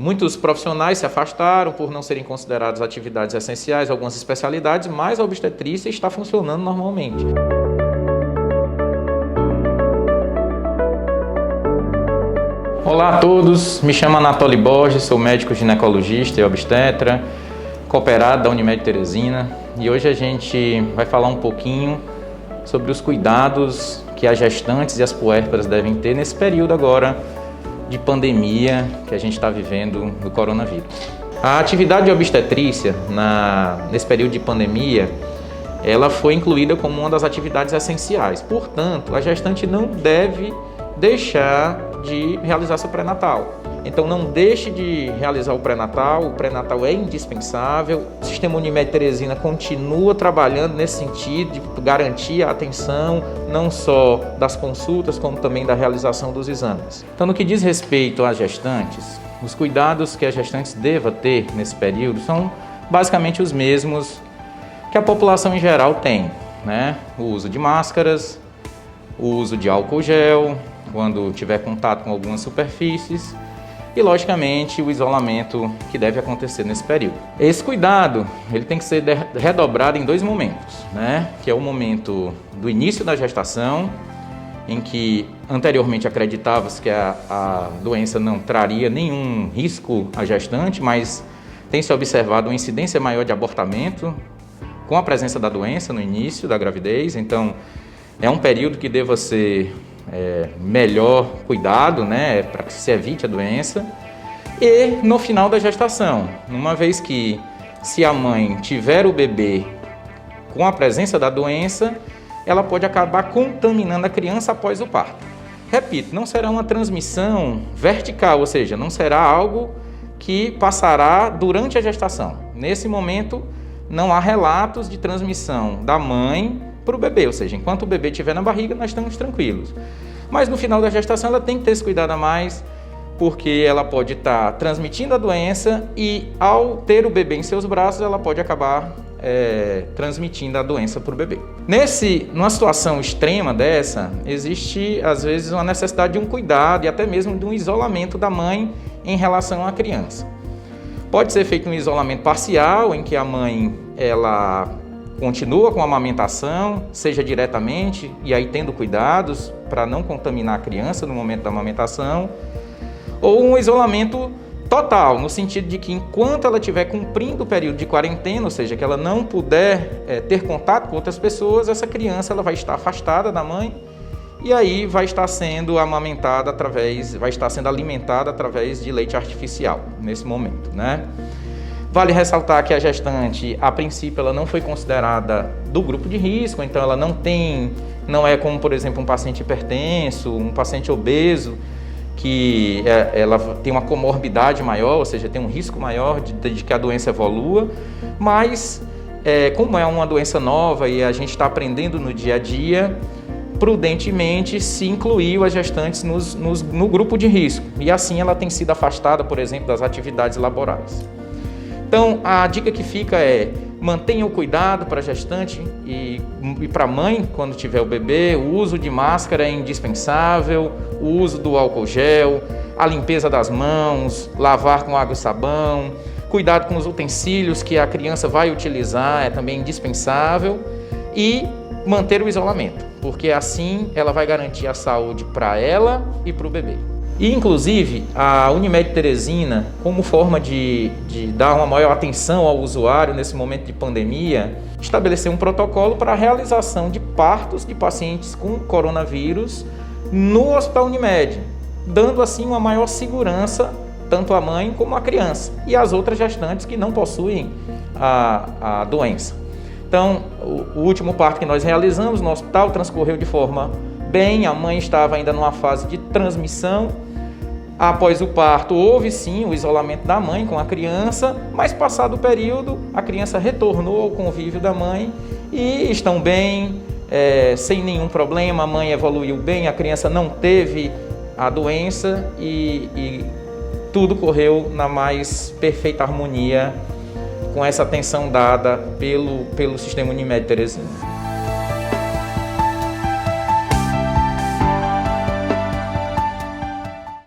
Muitos profissionais se afastaram por não serem consideradas atividades essenciais, algumas especialidades, mas a obstetrícia está funcionando normalmente. Olá a todos, me chamo Anatoly Borges, sou médico ginecologista e obstetra, cooperado da Unimed Teresina, e hoje a gente vai falar um pouquinho sobre os cuidados que as gestantes e as puérperas devem ter nesse período agora de pandemia que a gente está vivendo do coronavírus. A atividade de obstetrícia nesse período de pandemia, ela foi incluída como uma das atividades essenciais. Portanto, a gestante não deve deixar de realizar seu pré-natal. Então não deixe de realizar o pré-natal é indispensável. O Sistema Unimed Teresina continua trabalhando nesse sentido de garantir a atenção não só das consultas, como também da realização dos exames. Então, no que diz respeito às gestantes, os cuidados que as gestantes devem ter nesse período são basicamente os mesmos que a população em geral tem, né? O uso de máscaras, o uso de álcool gel, quando tiver contato com algumas superfícies, e, logicamente, o isolamento que deve acontecer nesse período. Esse cuidado ele tem que ser redobrado em dois momentos, né? Que é o momento do início da gestação, em que anteriormente acreditava-se que a doença não traria nenhum risco à gestante, mas tem se observado uma incidência maior de abortamento com a presença da doença no início da gravidez. Então, é um período que deva ser melhor cuidado, né, para que se evite a doença. E no final da gestação, uma vez que se a mãe tiver o bebê com a presença da doença, ela pode acabar contaminando a criança após o parto. Repito, não será uma transmissão vertical, ou seja, não será algo que passará durante a gestação. Nesse momento, não há relatos de transmissão da mãe para o bebê, ou seja, enquanto o bebê estiver na barriga, nós estamos tranquilos. Mas no final da gestação, ela tem que ter esse cuidado a mais, porque ela pode estar transmitindo a doença e, ao ter o bebê em seus braços, ela pode acabar transmitindo a doença para o bebê. Numa situação extrema dessa, existe, às vezes, uma necessidade de um cuidado e até mesmo de um isolamento da mãe em relação à criança. Pode ser feito um isolamento parcial, em que a mãe, ela continua com a amamentação, seja diretamente, e aí tendo cuidados para não contaminar a criança no momento da amamentação, ou um isolamento total, no sentido de que enquanto ela estiver cumprindo o período de quarentena, ou seja, que ela não puder ter contato com outras pessoas, essa criança ela vai estar afastada da mãe e aí vai estar sendo amamentada vai estar sendo alimentada através de leite artificial nesse momento, né? Vale ressaltar que a gestante, a princípio, ela não foi considerada do grupo de risco, então ela não é como, por exemplo, um paciente hipertenso, um paciente obeso, que ela tem uma comorbidade maior, ou seja, tem um risco maior de que a doença evolua, mas como é uma doença nova e a gente está aprendendo no dia a dia, prudentemente se incluiu as gestantes no grupo de risco, e assim ela tem sido afastada, por exemplo, das atividades laborais. Então, a dica que fica é: mantenha o cuidado para a gestante e para a mãe quando tiver o bebê. O uso de máscara é indispensável, o uso do álcool gel, a limpeza das mãos, lavar com água e sabão, cuidado com os utensílios que a criança vai utilizar é também indispensável, e manter o isolamento, porque assim ela vai garantir a saúde para ela e para o bebê. E, inclusive, a Unimed Teresina, como forma de dar uma maior atenção ao usuário nesse momento de pandemia, estabeleceu um protocolo para a realização de partos de pacientes com coronavírus no Hospital Unimed, dando assim uma maior segurança tanto à mãe como à criança e às outras gestantes que não possuem a doença. Então, o último parto que nós realizamos no hospital transcorreu de forma bem, a mãe estava ainda numa fase de transmissão. Após o parto, houve sim o isolamento da mãe com a criança, mas passado o período, a criança retornou ao convívio da mãe e estão bem, sem nenhum problema, a mãe evoluiu bem, a criança não teve a doença e tudo correu na mais perfeita harmonia com essa atenção dada pelo Sistema Unimed Teresina.